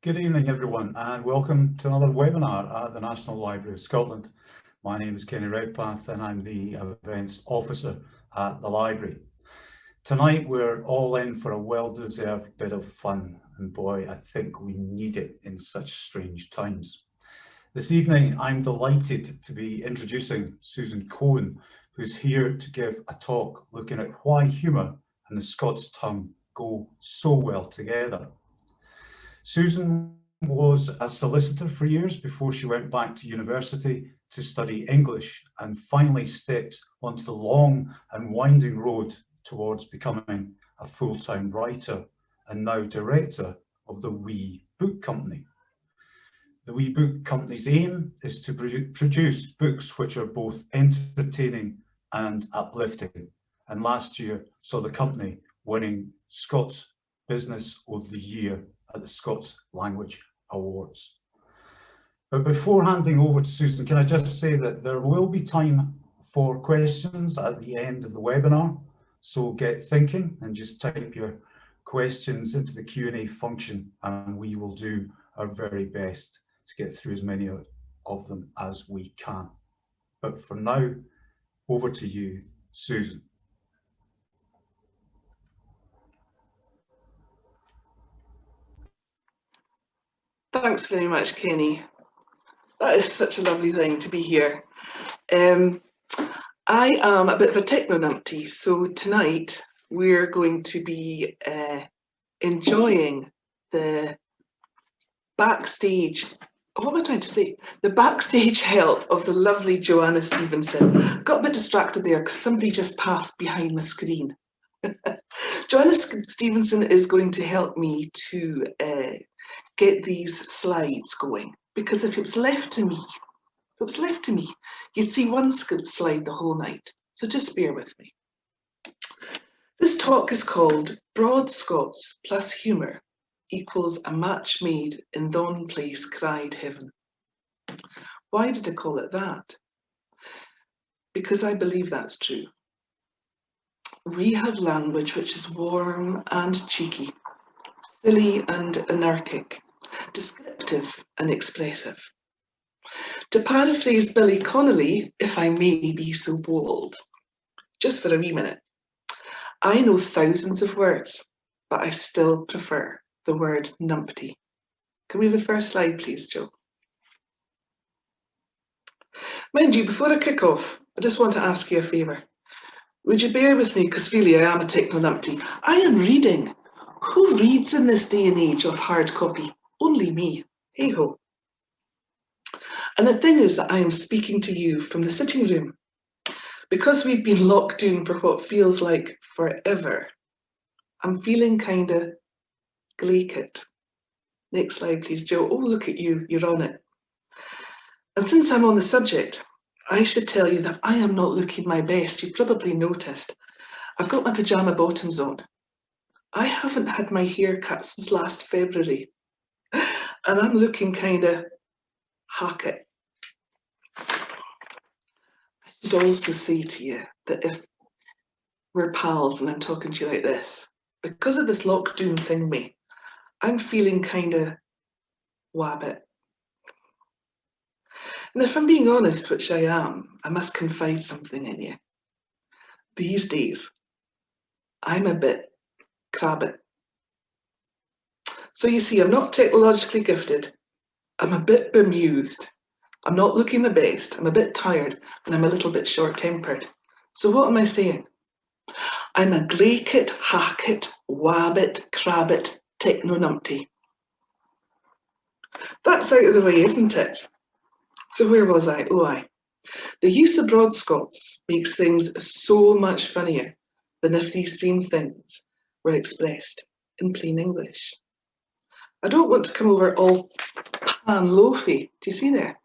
Good evening, everyone, and welcome to another webinar at the National Library of Scotland. My name is Kenny Redpath and I'm the Events Officer at the Library. Tonight we're all in for a well-deserved bit of fun, and boy, I think we need it in such strange times. This evening I'm delighted to be introducing Susan Cohen, who's here to give a talk looking at why humour and the Scots tongue go so well together. Susan was a solicitor for years before she went back to university to study English and finally stepped onto the long and winding road towards becoming a full-time writer and now director of the Wee Book Company. The Wee Book Company's aim is to produce books which are both entertaining and uplifting, and last year saw the company winning Scots Business of the Year at the Scots Language Awards. But before handing over to Susan, can I just say that there will be time for questions at the end of the webinar, so get thinking and just type your questions into the Q&A function and we will do our very best to get through as many of them as we can. But for now, over to you, Susan. Thanks very much, Kenny. That is such a lovely thing to be here. I am a bit of a techno numpty, so tonight we're going to be enjoying the backstage, what am I trying to say? The backstage help of the lovely Joanna Stevenson. Got a bit distracted there because somebody just passed behind my screen. Joanna Stevenson is going to help me to get these slides going, because if it was left to me, you'd see one slide the whole night. So just bear with me. This talk is called Broad Scots plus Humour equals a match made in Thon Place cried heaven. Why did I call it that? Because I believe that's true. We have language which is warm and cheeky, silly and anarchic, descriptive and expressive. To paraphrase Billy Connolly, if I may be so bold, just for a wee minute, I know thousands of words, but I still prefer the word numpty. Can we have the first slide, please, Joe? Mind you, before I kick off, I just want to ask you a favour. Would you bear with me, because really I am a techno numpty. I am reading. Who reads in this day and age of hard copy? Only me. Hey ho. And the thing is that I am speaking to you from the sitting room. Because we've been locked in for what feels like forever, I'm feeling kind of glaikit. Next slide, please, Joe. Oh, look at you. You're on it. And since I'm on the subject, I should tell you that I am not looking my best. You probably noticed. I've got my pyjama bottoms on. I haven't had my hair cut since last February. And I'm looking kind of hackett. I should also say to you that if we're pals and I'm talking to you like this, because of this lockdown thing, mate, I'm feeling kind of wabbit. And if I'm being honest, which I am, I must confide something in you. These days, I'm a bit crabbit. So you see, I'm not technologically gifted. I'm a bit bemused. I'm not looking my best. I'm a bit tired and I'm a little bit short-tempered. So what am I saying? I'm a glaikit, hackett, wabbit, crabbit, techno-numpty. That's out of the way, isn't it? So where was I? Oh, aye. The use of Broad Scots makes things so much funnier than if these same things were expressed in plain English. I don't want to come over all pan-loafy, do you see there?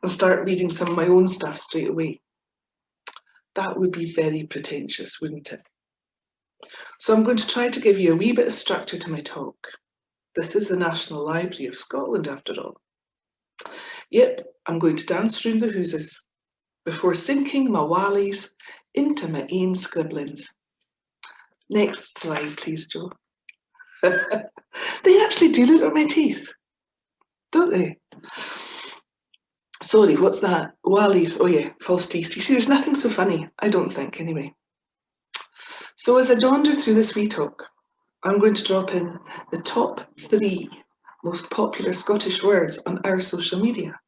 And start reading some of my own stuff straight away. That would be very pretentious, wouldn't it? So I'm going to try to give you a wee bit of structure to my talk. This is the National Library of Scotland, after all. Yep, I'm going to dance round the hooses before sinking my wallies into my ain scribblings. Next slide, please, Joe. They actually do look at my teeth, don't they? Sorry, what's that? Wallies. Oh yeah, false teeth. You see, there's nothing so funny, I don't think, anyway. So as I wander through this wee talk, I'm going to drop in the top 3 most popular Scottish words on our social media.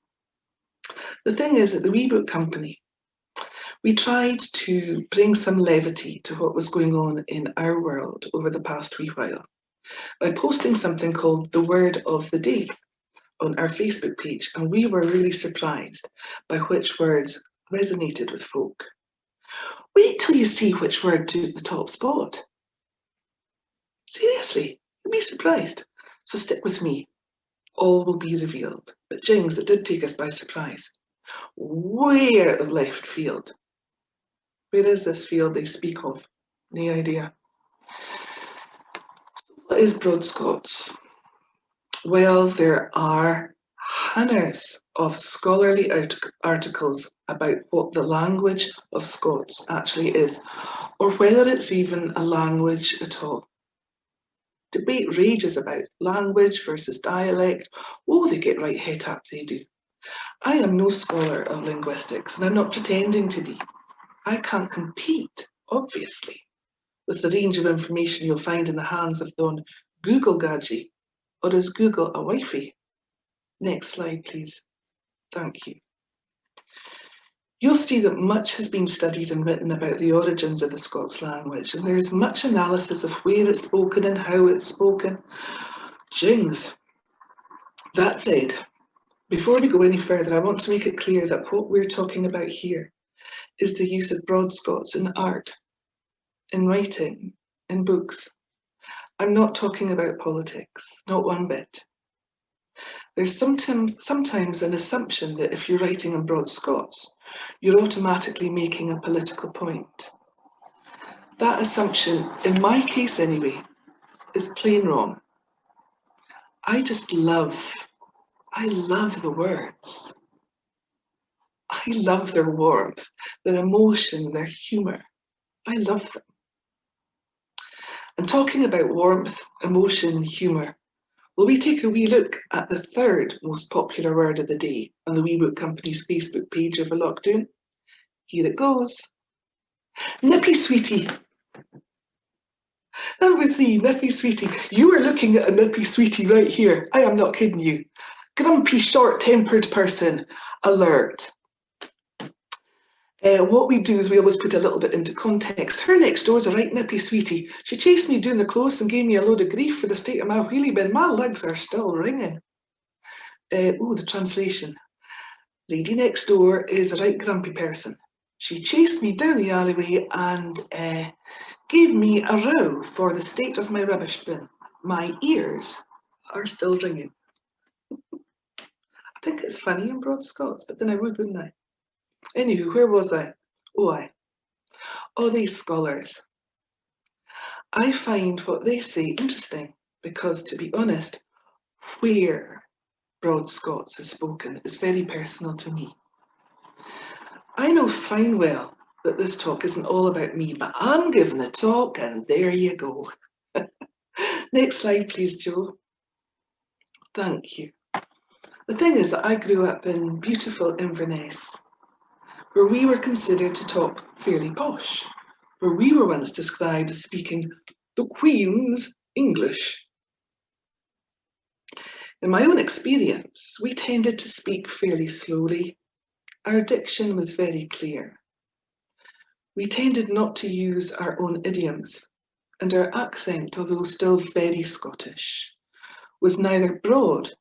The thing is, at the Wee Book Company, we tried to bring some levity to what was going on in our world over the past wee while by posting something called the Word of the Day on our Facebook page, and we were really surprised by which words resonated with folk. Wait till you see which word took the top spot. Seriously, you'll be surprised. So stick with me. All will be revealed. But Jings, it did take us by surprise. Way out of left field. Where is this field they speak of? No idea. What is Broad Scots? Well, there are hundreds of scholarly articles about what the language of Scots actually is, or whether it's even a language at all. Debate rages about language versus dialect. Oh, they get right het up, they do. I am no scholar of linguistics, and I'm not pretending to be. I can't compete, obviously, with the range of information you'll find in the hands of Don Google Gadget, or is Google a wifey? Next slide, please. Thank you. You'll see that much has been studied and written about the origins of the Scots language, and there is much analysis of where it's spoken and how it's spoken. Jings. That said, before we go any further, I want to make it clear that what we're talking about here is the use of Broad Scots in art, in writing, in books. I'm not talking about politics, not one bit. There's sometimes an assumption that if you're writing in Broad Scots, you're automatically making a political point. That assumption, in my case anyway, is plain wrong. I love the words. I love their warmth, their emotion, their humour. I love them. And talking about warmth, emotion, humour, will we take a wee look at the 3rd most popular word of the day on the Wee Book Company's Facebook page over lockdown? Here it goes. Nippy sweetie. Number 3, nippy sweetie. You are looking at a nippy sweetie right here. I am not kidding you. Grumpy, short-tempered person. Alert. What we do is we always put a little bit into context. Her next door's a right nippy sweetie. She chased me down the close and gave me a load of grief for the state of my wheelie bin. My legs are still ringing. The translation. Lady next door is a right grumpy person. She chased me down the alleyway and gave me a row for the state of my rubbish bin. My ears are still ringing. I think it's funny in Broad Scots, but then I would, wouldn't I? Anywho, where was I? Oh, these scholars. I find what they say interesting because, to be honest, where Broad Scots is spoken is very personal to me. I know fine well that this talk isn't all about me, but I'm giving the talk and there you go. Next slide, please, Joe. Thank you. The thing is that I grew up in beautiful Inverness, where we were considered to talk fairly posh, where we were once described as speaking the Queen's English. In my own experience, we tended to speak fairly slowly. Our diction was very clear. We tended not to use our own idioms, and our accent, although still very Scottish, was neither broad,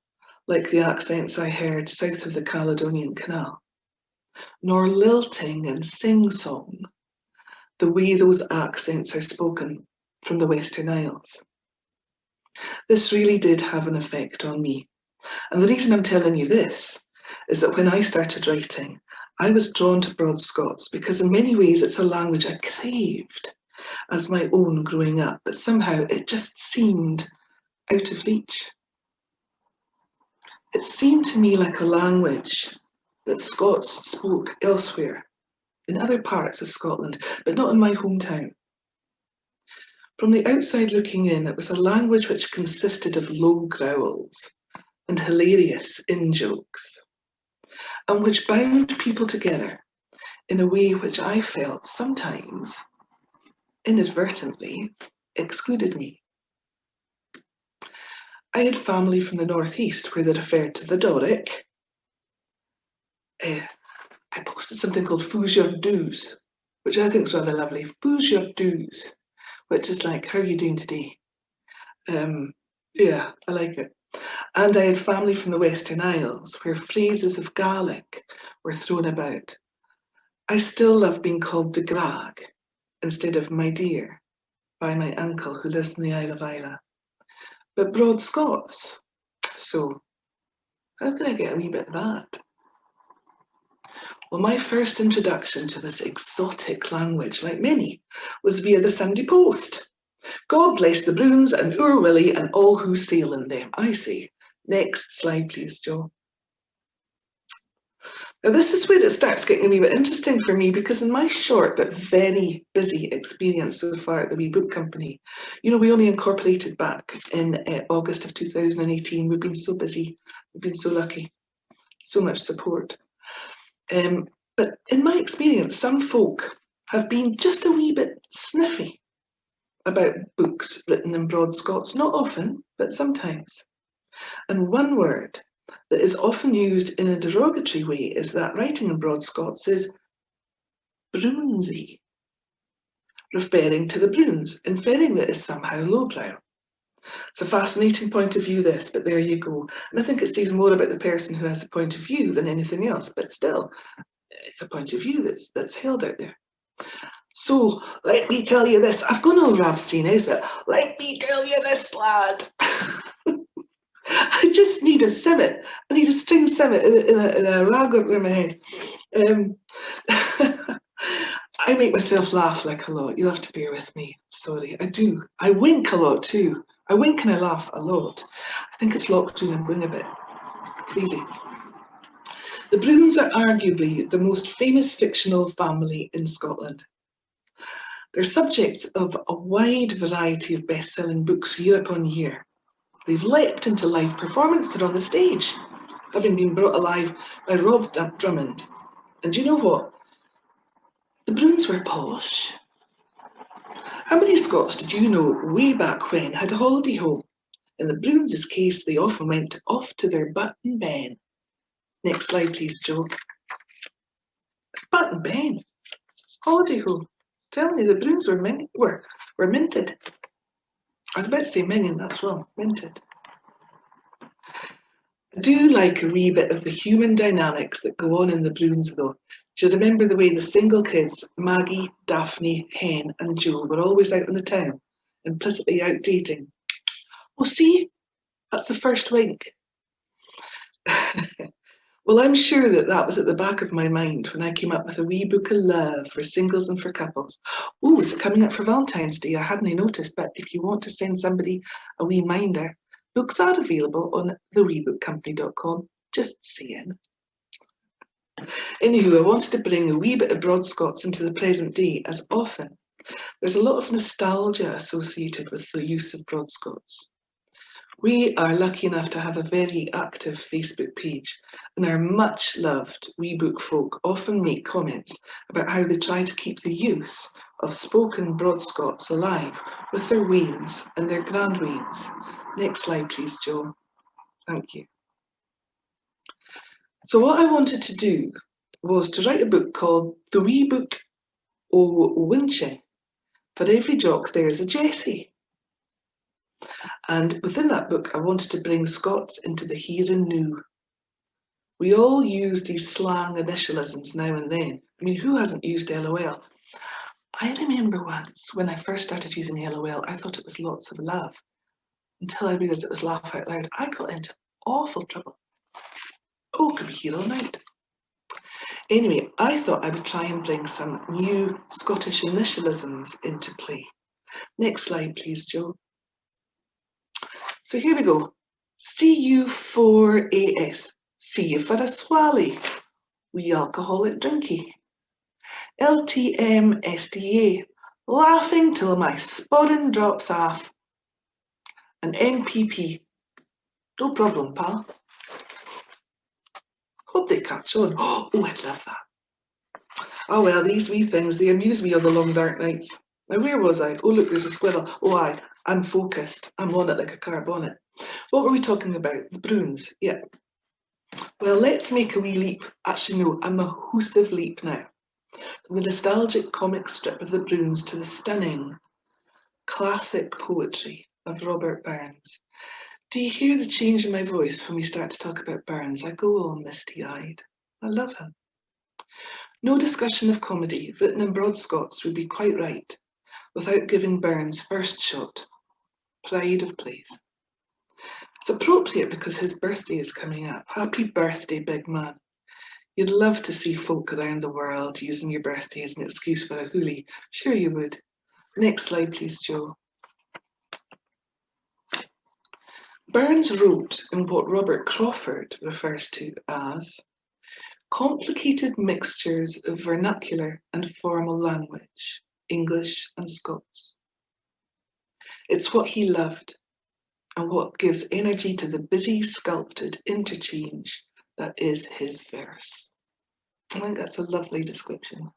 like the accents I heard south of the Caledonian Canal, nor lilting and sing-song, the way those accents are spoken from the Western Isles. This really did have an effect on me. And the reason I'm telling you this is that when I started writing, I was drawn to Broad Scots because in many ways it's a language I craved as my own growing up, but somehow it just seemed out of reach. It seemed to me like a language that Scots spoke elsewhere, in other parts of Scotland, but not in my hometown. From the outside looking in, it was a language which consisted of low growls and hilarious in-jokes, and which bound people together in a way which I felt sometimes, inadvertently, excluded me. I had family from the northeast where they referred to the Doric. I posted something called Fous your do's, which I think is rather lovely. Fous your do's, which is like, how are you doing today? Yeah, I like it. And I had family from the Western Isles where phrases of Gaelic were thrown about. I still love being called de Grag instead of my dear by my uncle who lives in the Isle of Islay. But broad Scots, so how can I get a wee bit of that? Well, my first introduction to this exotic language, like many, was via the Sunday Post. God bless the Broons and Oor Willie and all who sail in them, I say. Next slide, please, Joe. Now, this is where it starts getting a wee bit interesting for me, because in my short but very busy experience so far at the Wee Book Company, you know, we only incorporated back in August of 2018. We've been so busy, we've been so lucky, so much support. But in my experience, some folk have been just a wee bit sniffy about books written in broad Scots, not often, but sometimes. And one word that is often used in a derogatory way is that writing in broad Scots is Broonsy, referring to the Broons, inferring that it's somehow lowbrow. It's a fascinating point of view, this, but there you go. And I think it says more about the person who has the point of view than anything else, but still, it's a point of view that's held out there. So let me tell you this. I've gone all Rabstein, but let me tell you this, lad. I just need a simmet. I need a string simmet in a rag over my head. I make myself laugh like a lot. You'll have to bear with me. Sorry, I do. I wink a lot too. I wink and I laugh a lot. I think it's lockdown. I'm going a bit crazy. The Broons are arguably the most famous fictional family in Scotland. They're subjects of a wide variety of best-selling books year upon year. They've leapt into live performance. They're on the stage, having been brought alive by Rob Drummond. And you know what? The Broons were posh. How many Scots did you know way back when had a holiday home? In the Broons' case, they often went off to their Button Ben. Next slide, please, Joe. Button Ben, holiday home. Telling you, the Broons were minted. I was about to say minging, that's wrong, minted. I do like a wee bit of the human dynamics that go on in the Broons, though. Do you remember the way the single kids, Maggie, Daphne, Hen and Joe, were always out in the town, implicitly out dating? Oh, see, that's the first wink. Well, I'm sure that was at the back of my mind when I came up with a wee book of love for singles and for couples. Oh, is it coming up for Valentine's Day? I hadn't noticed, but if you want to send somebody a wee minder, books are available on theweebookcompany.com. Just saying. Anywho, I wanted to bring a wee bit of broad Scots into the present day, as often there's a lot of nostalgia associated with the use of broad Scots. We are lucky enough to have a very active Facebook page, and our much loved wee book folk often make comments about how they try to keep the use of spoken broad Scots alive with their wains and their grand wains. Next slide, please, Joe. Thank you. So what I wanted to do was to write a book called The Wee Book o' Winching. For every jock there's a Jessie. And within that book, I wanted to bring Scots into the here and now. We all use these slang initialisms now and then. I mean, who hasn't used LOL? I remember once when I first started using LOL, I thought it was lots of love until I realised it was laugh out loud. I got into awful trouble. Oh, could be here all night. Anyway, I thought I would try and bring some new Scottish initialisms into play. Next slide, please, Joe. So here we go. CU4AS, see you for a swally, wee alcoholic drinky. LTMSDA, laughing till my sporran drops off. An MPP. No problem, pal. Hope they catch on. Oh, I'd love that. Oh well, these wee things, they amuse me on the long dark nights. Now where was I? Oh look, there's a squirrel. Oh I'm focused. I'm on it like a car bonnet. What were we talking about? The Broons, yeah. Well, let's make a wee leap. Actually no, a mahoosive leap now. From the nostalgic comic strip of the Broons to the stunning classic poetry of Robert Burns. Do you hear the change in my voice when we start to talk about Burns? I go all misty-eyed. I love him. No discussion of comedy, written in broad Scots, would be quite right without giving Burns first shot, pride of place. It's appropriate because his birthday is coming up. Happy birthday, big man. You'd love to see folk around the world using your birthday as an excuse for a hoolie. Sure you would. Next slide, please, Joe. Burns wrote in what Robert Crawford refers to as complicated mixtures of vernacular and formal language, English and Scots. It's what he loved and what gives energy to the busy, sculpted interchange that is his verse. I think that's a lovely description.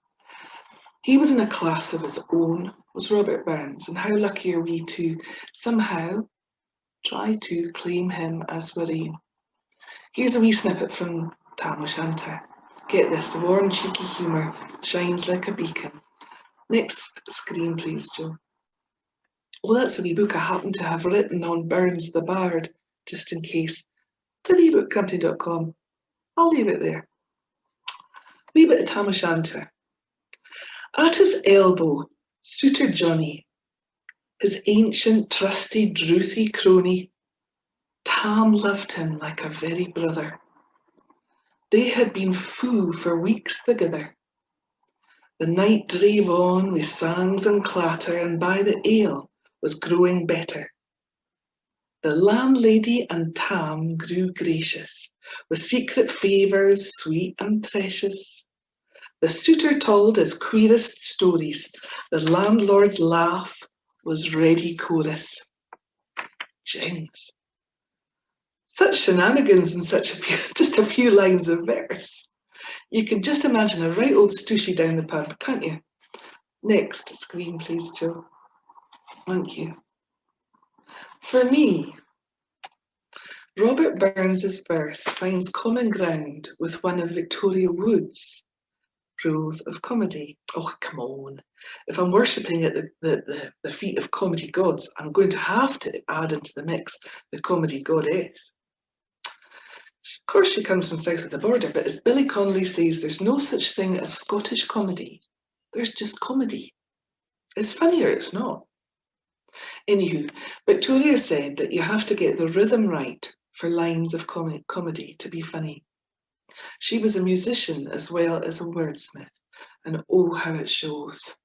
He was in a class of his own, was Robert Burns, and how lucky are we to somehow try to claim him as we're in. Here's a wee snippet from Tam O'Shanter. Get this, the warm, cheeky humour shines like a beacon. Next screen, please, Joe. Well, that's a wee book I happen to have written on Burns the Bard, just in case. TheWeebookCompany.com. I'll leave it there. Wee bit of Tam O'Shanter. At his elbow, Suitor Johnny, his ancient, trusty, drouthy crony, Tam loved him like a very brother. They had been fou for weeks together. The night drave on with sangs and clatter, and by the ale was growing better. The landlady and Tam grew gracious, with secret favours sweet and precious. The suitor told his queerest stories. The landlord's laugh was ready chorus. Jings. Such shenanigans in just a few lines of verse. You can just imagine a right old stooshy down the pub, can't you? Next screen, please, Joe. Thank you. For me, Robert Burns's verse finds common ground with one of Victoria Wood's rules of comedy. Oh, come on. If I'm worshipping at the feet of comedy gods, I'm going to have to add into the mix the comedy goddess. Of course, she comes from south of the border, but as Billy Connolly says, there's no such thing as Scottish comedy. There's just comedy. It's funny or it's not. Anywho, Victoria said that you have to get the rhythm right for lines of comedy to be funny. She was a musician as well as a wordsmith, and oh, how it shows.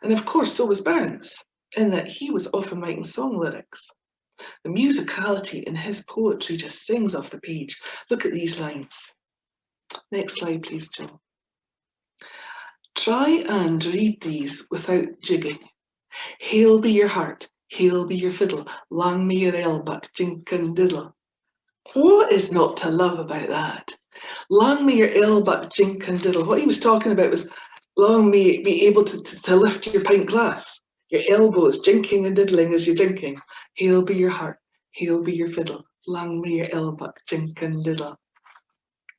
And of course, so was Burns, in that he was often writing song lyrics. The musicality in his poetry just sings off the page. Look at these lines. Next slide, please, Joe. Try and read these without jigging. Hail be your heart, hail be your fiddle, lang me your elbuck, jink and diddle. What is not to love about that? Lang me your elbuck, jink and diddle. What he was talking about was long may be able to lift your pint glass. Your elbows jinking and diddling as you're drinking. Hail be your heart, hail be your fiddle, lang may your elbuck, jink and diddle.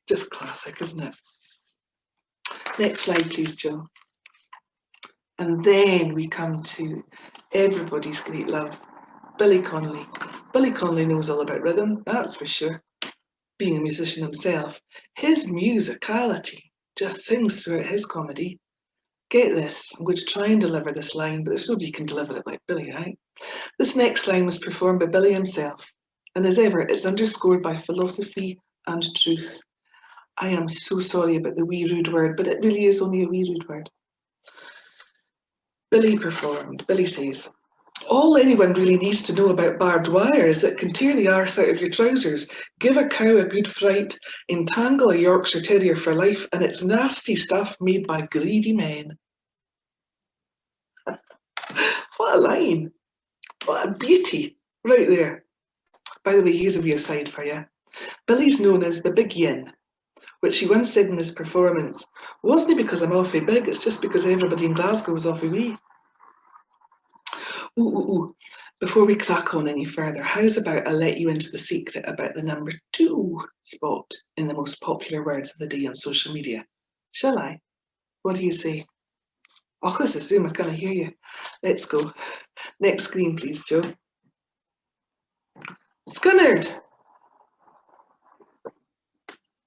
Just classic, isn't it? Next slide, please, Joe. And then we come to everybody's great love, Billy Connolly. Billy Connolly knows all about rhythm, that's for sure. Being a musician himself, his musicality just sings throughout his comedy. Get this, I'm going to try and deliver this line, but there's nobody who can deliver it like Billy, right? This next line was performed by Billy himself, and as ever, it's underscored by philosophy and truth. I am so sorry about the wee rude word, but it really is only a wee rude word. Billy performed. Billy says, all anyone really needs to know about barbed wire is that it can tear the arse out of your trousers, give a cow a good fright, entangle a Yorkshire Terrier for life, and it's nasty stuff made by greedy men. What a line. What a beauty. Right there. By the way, here's a wee aside for you. Billy's known as the Big Yin, which he once said in his performance, wasn't it because I'm awfully big, it's just because everybody in Glasgow was awfully wee. Ooh, ooh, ooh. Before we crack on any further, how's about I let you into the secret about the number 2 spot in the most popular words of the day on social media? Shall I? What do you say? Oh, this is Zoom, I can't hear you. Let's go. Next screen, please, Joe. Scunnard.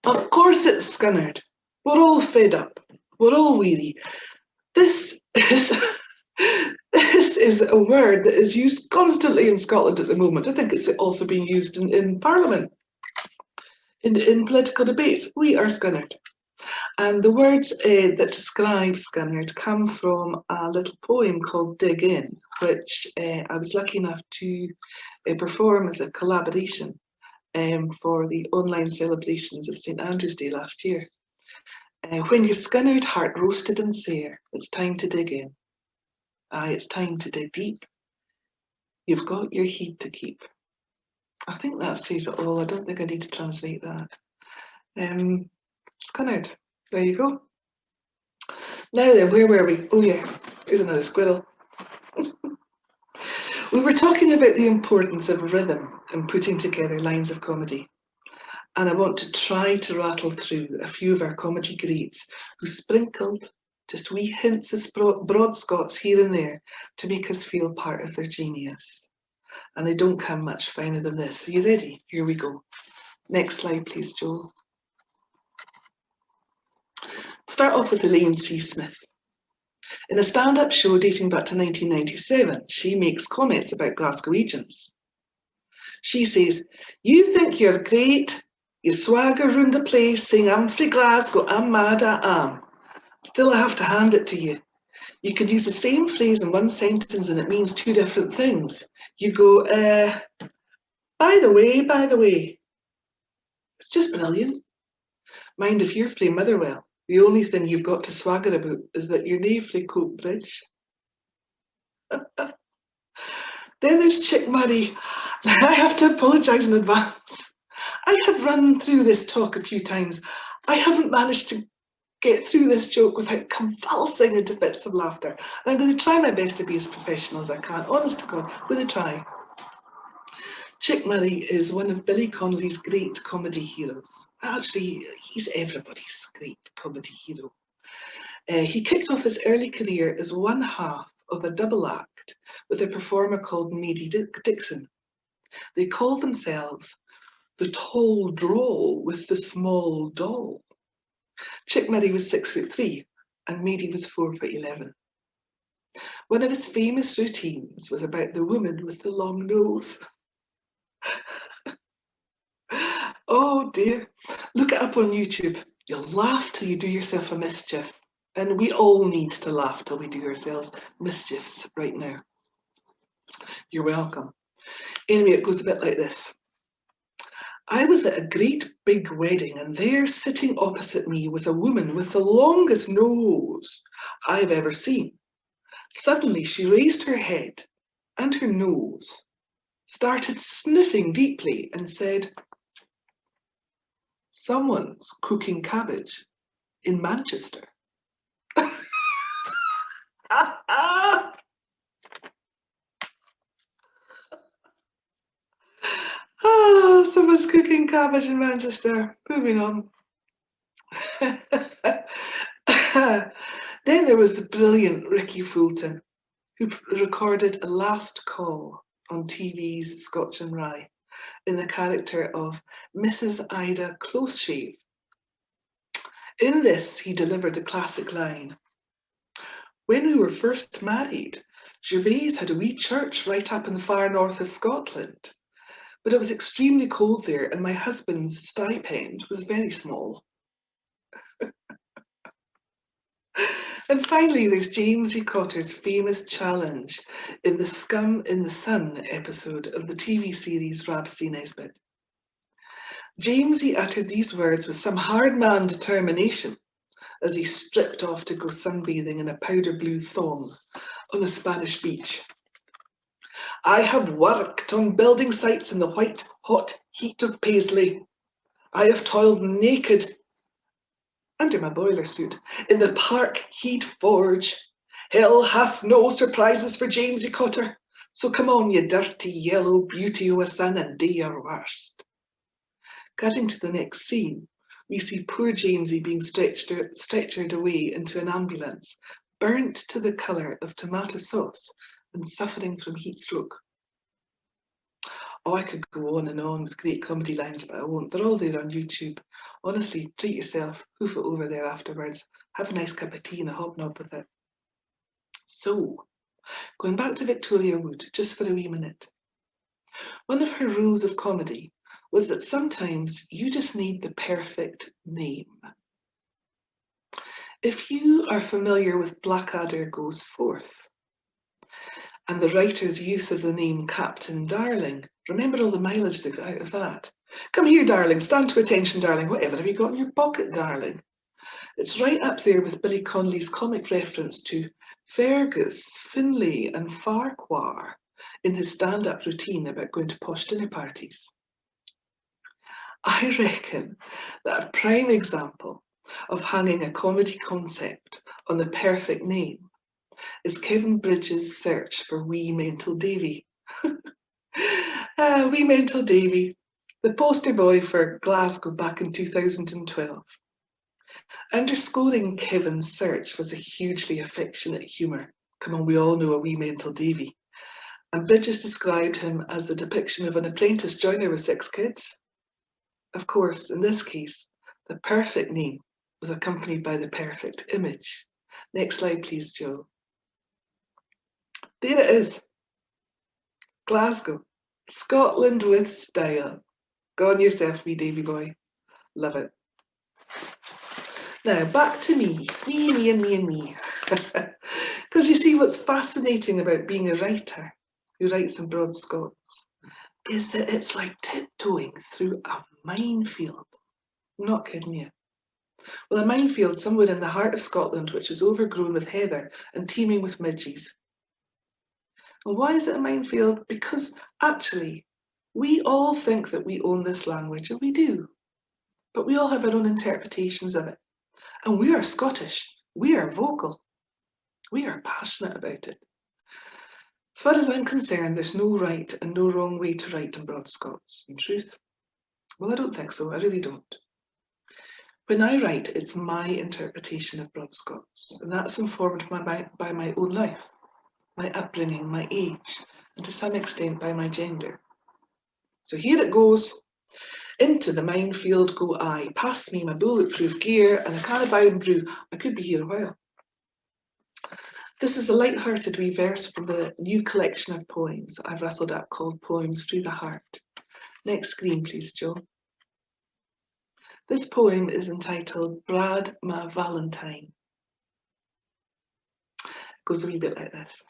Of course it's Scunnard. We're all fed up. We're all weary. This is a word that is used constantly in Scotland at the moment. I think it's also being used in Parliament, in political debates. We are Scunnard. And the words that describe Scunnard come from a little poem called Dig In, which I was lucky enough to perform as a collaboration for the online celebrations of St Andrew's Day last year. When you're Scunnard, heart roasted and sere, it's time to dig in. Aye, it's time to dig deep. You've got your heed to keep. I think that says it all. I don't think I need to translate that. Scunnard, there you go. Now then, where were we? Oh yeah, here's another squirrel. We were talking about the importance of rhythm in putting together lines of comedy. And I want to try to rattle through a few of our comedy greats who sprinkled just wee hints of broad Scots here and there to make us feel part of their genius. And they don't come much finer than this. Are you ready? Here we go. Next slide, please, Joel. Start off with Elaine C. Smith. In a stand-up show dating back to 1997, she makes comments about Glasgowians. She says, "You think you're great, you swagger round the place saying I'm frae Glasgow, I'm mad I am. Still I have to hand it to you. You could use the same phrase in one sentence and it means 2 different things. You go, by the way. It's just brilliant. Mind if you're frae Motherwell, the only thing you've got to swagger about is that you're nae frae Coatbridge." Then there's Chick Murray. I have to apologise in advance. I have run through this talk a few times. I haven't managed to get through this joke without convulsing into fits of laughter. And I'm going to try my best to be as professional as I can. Honest to God, I'm going to try. Chick Murray is one of Billy Connolly's great comedy heroes. Actually, he's everybody's great comedy hero. He kicked off his early career as one half of a double act with a performer called Maidie Dixon. They called themselves the Tall Drawl with the Small Doll. Chick Murray was 6'3" and Maidie was 4'11". One of his famous routines was about the woman with the long nose. Oh dear, look it up on YouTube. You'll laugh till you do yourself a mischief. And we all need to laugh till we do ourselves mischiefs right now. You're welcome. Anyway, it goes a bit like this. I was at a great big wedding and there sitting opposite me was a woman with the longest nose I've ever seen. Suddenly she raised her head and her nose, started sniffing deeply and said, "Someone's cooking cabbage in Manchester." Oh, someone's cooking cabbage in Manchester. Moving on. Then there was the brilliant Ricky Fulton, who recorded a last call on TV's Scotch and Rye in the character of Mrs. Ida Closeshave. In this, he delivered the classic line, "When we were first married, Gervais had a wee church right up in the far north of Scotland, but it was extremely cold there and my husband's stipend was very small." And finally, there's James E. Cotter's famous challenge in the Scum in the Sun episode of the TV series Rabsy Nesbitt. James E. uttered these words with some hard-man determination as he stripped off to go sunbathing in a powder blue thong on a Spanish beach. I have worked on building sites in the white, hot heat of Paisley. I have toiled naked under my boiler suit in the Park Heat Forge. Hell hath no surprises for Jamesy Cotter. So come on, you dirty yellow beauty o' a son, and do your worst. Cutting to the next scene, we see poor Jamesy being stretchered away into an ambulance, burnt to the colour of tomato sauce and suffering from heat stroke. Oh, I could go on and on with great comedy lines, but I won't. They're all there on YouTube. Honestly, treat yourself, hoof it over there afterwards, have a nice cup of tea and a hobnob with it. So, going back to Victoria Wood, just for a wee minute. One of her rules of comedy was that sometimes you just need the perfect name. If you are familiar with Blackadder Goes Forth, and the writer's use of the name Captain Darling, remember all the mileage they got out of that? Come here, darling, stand to attention, darling, whatever have you got in your pocket, darling? It's right up there with Billy Connolly's comic reference to Fergus, Finlay and Farquhar in his stand-up routine about going to posh dinner parties. I reckon that a prime example of hanging a comedy concept on the perfect name is Kevin Bridges' search for Wee Mental Davy. Wee Mental Davy, the poster boy for Glasgow back in 2012. Underscoring Kevin's search was a hugely affectionate humour. Come on, we all know a Wee Mental Davy. And Bridges described him as the depiction of an apprentice joiner with 6 kids. Of course, in this case, the perfect name was accompanied by the perfect image. Next slide, please, Joe. There it is. Glasgow, Scotland with style. Go on yourself, wee Davy boy. Love it. Now, back to me. Me and me. Because you see, what's fascinating about being a writer who writes in broad Scots is that it's like tiptoeing through a minefield. I'm not kidding you. Well, a minefield somewhere in the heart of Scotland, which is overgrown with heather and teeming with midges. And why is it a minefield? Because actually, we all think that we own this language, and we do. But we all have our own interpretations of it. And we are Scottish. We are vocal. We are passionate about it. As far as I'm concerned, there's no right and no wrong way to write in broad Scots. In truth, well, I don't think so. I really don't. When I write, it's my interpretation of broad Scots, and that's informed by my own life, my upbringing, my age, and to some extent by my gender. So here it goes. Into the minefield go I. Past me my bulletproof gear and a can of iron brew. I could be here a while. This is a light-hearted wee verse from the new collection of poems that I've rustled up called Poems Through the Heart. Next screen, please, Joe. This poem is entitled Brad Ma Valentine. It goes a wee bit like this.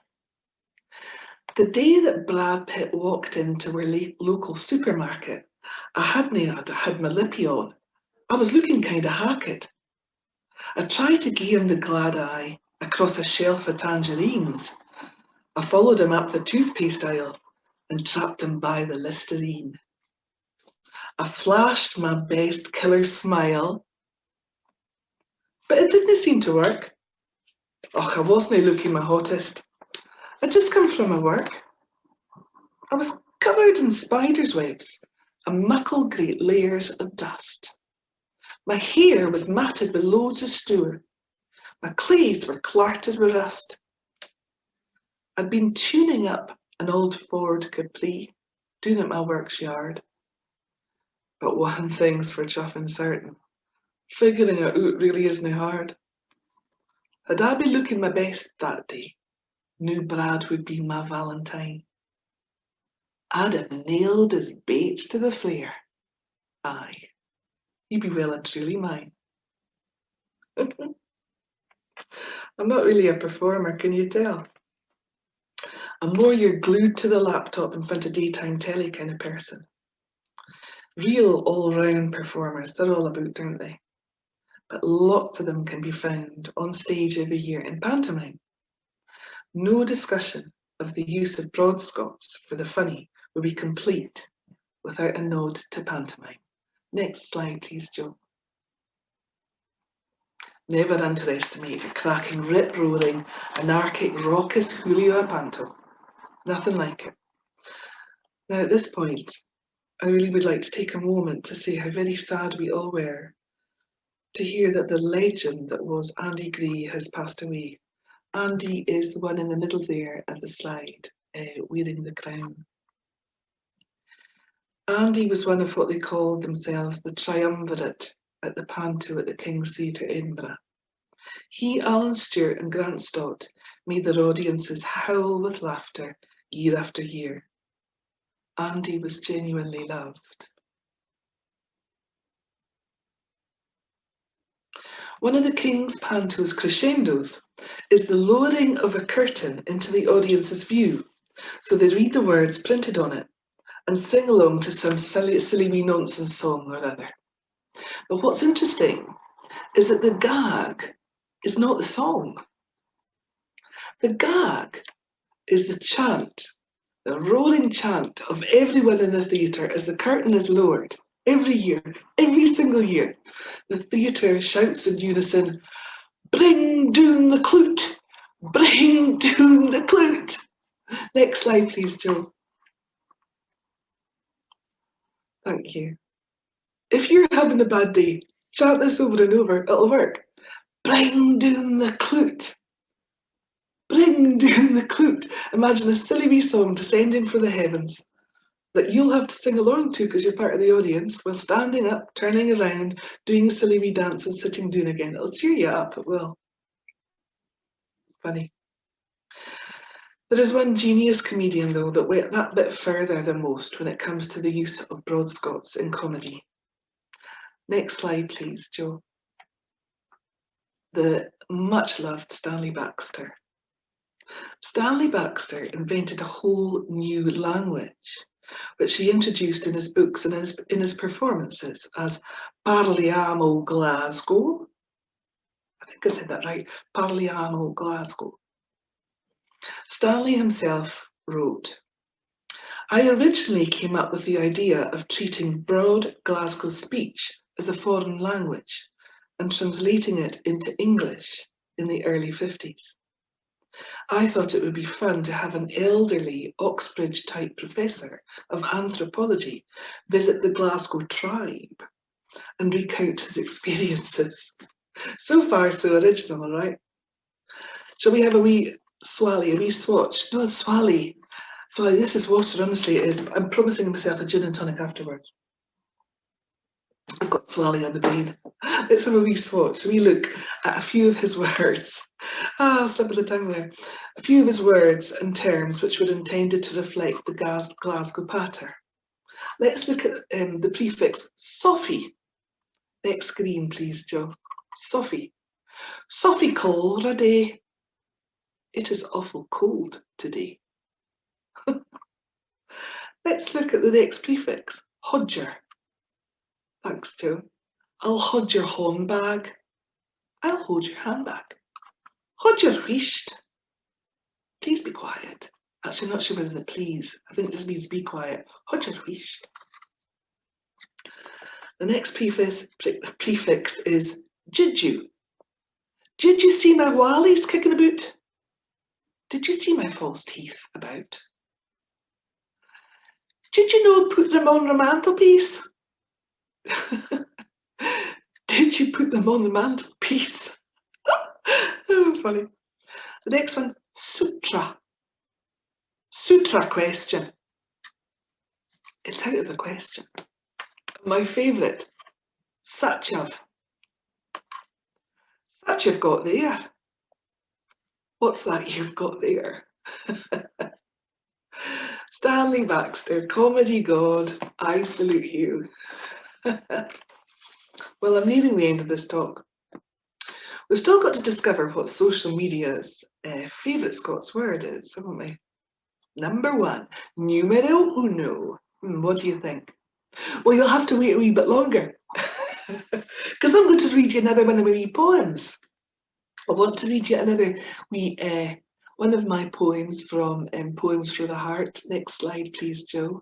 The day that Brad Pitt walked into our local supermarket, I hadn't had my lippy on. I was looking kind of hacked. I tried to gie him the glad eye across a shelf of tangerines. I followed him up the toothpaste aisle and trapped him by the Listerine. I flashed my best killer smile, but it didn't seem to work. Och, I wasn't looking my hottest. I'd just come from my work. I was covered in spiders' webs and muckle great layers of dust. My hair was matted with loads of stour. My claes were clarted with rust. I'd been tuning up an old Ford Capri, doing at my works yard. But one thing's for chuffing certain, figuring it out really isn't hard. Had I been looking my best that day, knew Brad would be my Valentine. I'd have nailed his baits to the flare. Aye, he'd be well and truly mine. I'm not really a performer, can you tell? I'm more your glued to the laptop in front of daytime telly kind of person. Real all-round performers, they're all about, aren't they? But lots of them can be found on stage every year in pantomime. No discussion of the use of broad Scots for the funny would be complete without a nod to pantomime. Next slide, please, Joe. Never underestimate the cracking, rip-roaring, anarchic, raucous Julio a panto. Nothing like it. Now, at this point, I really would like to take a moment to say how very sad we all were to hear that the legend that was Andy Gray has passed away. Andy is the one in the middle there at the slide, wearing the crown. Andy was one of what they called themselves the triumvirate at the panto at the King's Theatre, Edinburgh. He, Alan Stewart and Grant Stott made their audiences howl with laughter year after year. Andy was genuinely loved. One of the King's panto's crescendos is the lowering of a curtain into the audience's view, so they read the words printed on it and sing along to some silly wee nonsense song or other. But what's interesting is that the gag is not the song. The gag is the chant, the roaring chant of everyone in the theatre as the curtain is lowered. Every year, every single year, the theatre shouts in unison, "Bring down the clout! Bring down the clout!" Next slide, please, Joe. Thank you. If you're having a bad day, chant this over and over, it'll work. Bring down the clout. Bring down the clout. Imagine a silly wee song descending from the heavens that you'll have to sing along to because you're part of the audience while standing up, turning around, doing a silly wee dance and sitting down again. It'll cheer you up, it will. Funny. There is one genius comedian, though, that went that bit further than most when it comes to the use of broad Scots in comedy. Next slide, please, Joe. The much-loved Stanley Baxter. Stanley Baxter invented a whole new language, which he introduced in his books and in his performances as Parliamo Glasgow. I think I said that right, Parliamo Glasgow. Stanley himself wrote, "I originally came up with the idea of treating broad Glasgow speech as a foreign language and translating it into English in the early 50s. I thought it would be fun to have an elderly Oxbridge-type professor of anthropology visit the Glasgow tribe and recount his experiences." So far, so original, right? Shall we have a wee swally, a wee swatch? No, swally. Swally, this is water, honestly it is. I'm promising myself a gin and tonic afterwards. I've got swally on the brain. Let's have a wee swatch, a wee look at a few of his words. Slip of the tongue there. A few of his words and terms which were intended to reflect the Glasgow patter. Let's look at the prefix Sophie. Next screen, please, Joe. Sophie. Sophie cold a day. It is awful cold today. Let's look at the next prefix, Hodger. Thanks, Joe. I'll hold your handbag. I'll hold your handbag. Hold your wheesht. Please be quiet. Actually, I'm not sure whether the please. I think this means be quiet. Hold your wheesht. The next prefix is did you? Did you see my wallies kicking about? Did you see my false teeth about? Did you know put them on the mantelpiece? Did you put them on the mantelpiece? That was funny. The next one, sutra. Sutra question. It's out of the question. My favourite, Satyav. Satyav got there. What's that you've got there? Stanley Baxter, comedy god, I salute you. Well, I'm nearing the end of this talk. We've still got to discover what social media's favourite Scots word is, haven't we? Number one, numero uno. What do you think? Well, you'll have to wait a wee bit longer because I'm going to read you another one of my wee poems. I want to read you another wee One of my poems from Poems for the Heart. Next slide, please, Joe.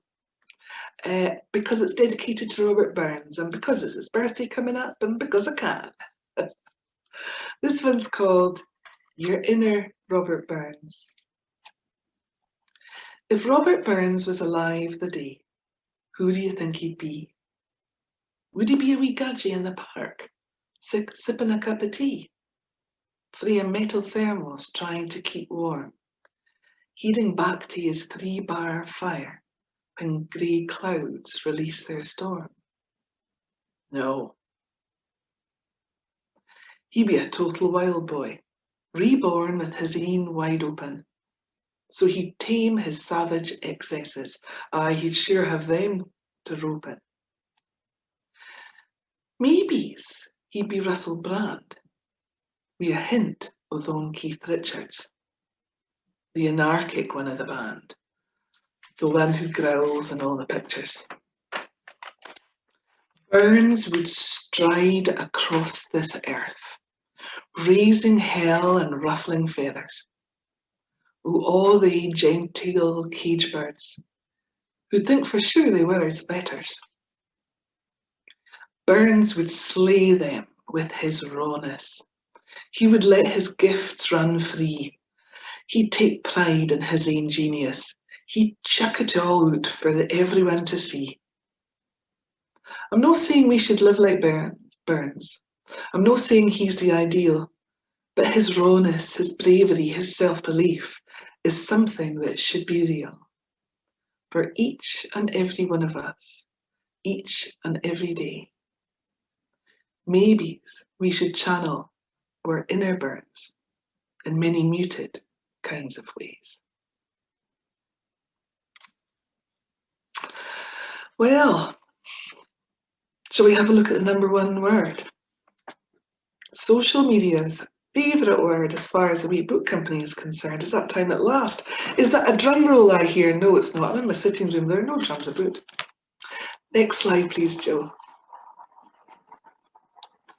Because it's dedicated to Robert Burns, and because it's his birthday coming up, and because I can. This one's called Your Inner Robert Burns. If Robert Burns was alive the day, who do you think he'd be? Would he be a wee gadgie in the park, sipping a cup of tea? Free a metal thermos trying to keep warm, heading back to his 3-bar fire when grey clouds release their storm? No. He'd be a total wild boy, reborn with his een wide open. So he'd tame his savage excesses. Aye, he'd sure have them to rope in. Maybe's he'd be Russell Brand, wi' a hint of Don Keith Richards, the anarchic one of the band, the one who growls in all the pictures. Burns would stride across this earth, raising hell and ruffling feathers. Oh, all the genteel cage birds who'd think for sure they were his betters. Burns would slay them with his rawness. He would let his gifts run free. He'd take pride in his own genius. He'd chuck it all out for everyone to see. I'm not saying we should live like Burns. I'm not saying he's the ideal, but his rawness, his bravery, his self-belief is something that should be real for each and every one of us, each and every day. Maybe we should channel our inner Burns in many muted kinds of ways. Well, shall we have a look at the number one word? Social media's favourite word as far as the wee book company is concerned is that time at last. Is that a drum roll I hear? No, it's not. I'm in my sitting room. There are no drums about. Next slide, please, Joe.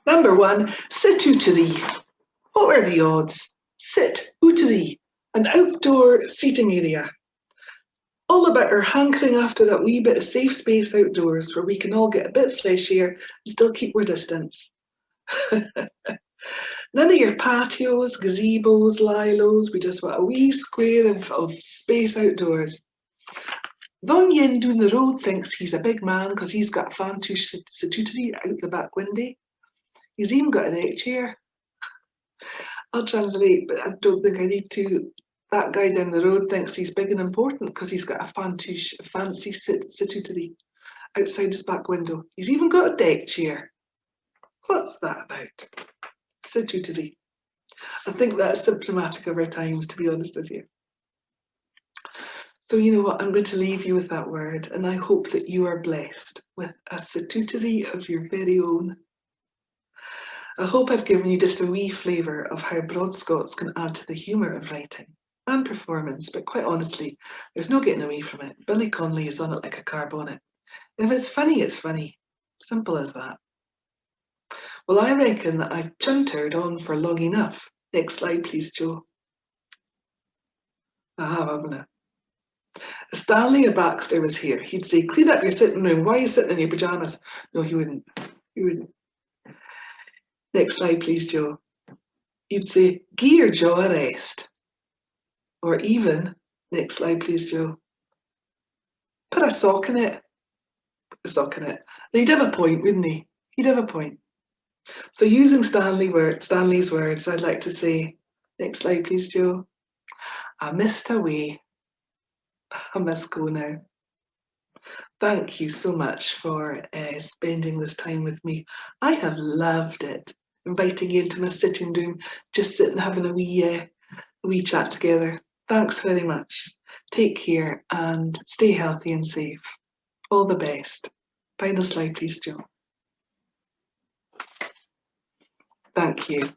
Number one, situtory. What are the odds? Sit-ootery, an outdoor seating area. All about our hankering after that wee bit of safe space outdoors where we can all get a bit of fresh air and still keep our distance. None of your patios, gazebos, lilos. We just want a wee square of space outdoors. Don Yen down the road thinks he's a big man because he's got a fantush situtory out the back window. He's even got a deck chair. I'll translate, but I don't think I need to. That guy down the road thinks he's big and important because he's got a fancy situtory outside his back window. He's even got a deck chair. What's that about? Situtory. I think that's symptomatic of our times, to be honest with you. So you know what, I'm going to leave you with that word, and I hope that you are blessed with a situtory of your very own. I hope I've given you just a wee flavour of how broad Scots can add to the humour of writing and performance, but quite honestly, there's no getting away from it. Billy Connolly is on it like a car bonnet. If it's funny, it's funny. Simple as that. Well, I reckon that I've chuntered on for long enough. Next slide, please, Joe. I have, haven't I? If Stanley Baxter was here, he'd say, clean up your sitting room. Why are you sitting in your pyjamas? No, he wouldn't. He wouldn't. Next slide, please, Joe. He'd say, gie your jaw a rest. Or even, next slide, please, Joe. Put a sock in it. Put a sock in it. He'd have a point, wouldn't he? He'd have a point. So using Stanley's words, I'd like to say, next slide, please, Joe. I missed a way. I must go now. Thank you so much for spending this time with me. I have loved it, inviting you into my sitting room, just sitting having a wee chat together. Thanks very much. Take care and stay healthy and safe. All the best. Final slide, please, Joe. Thank you.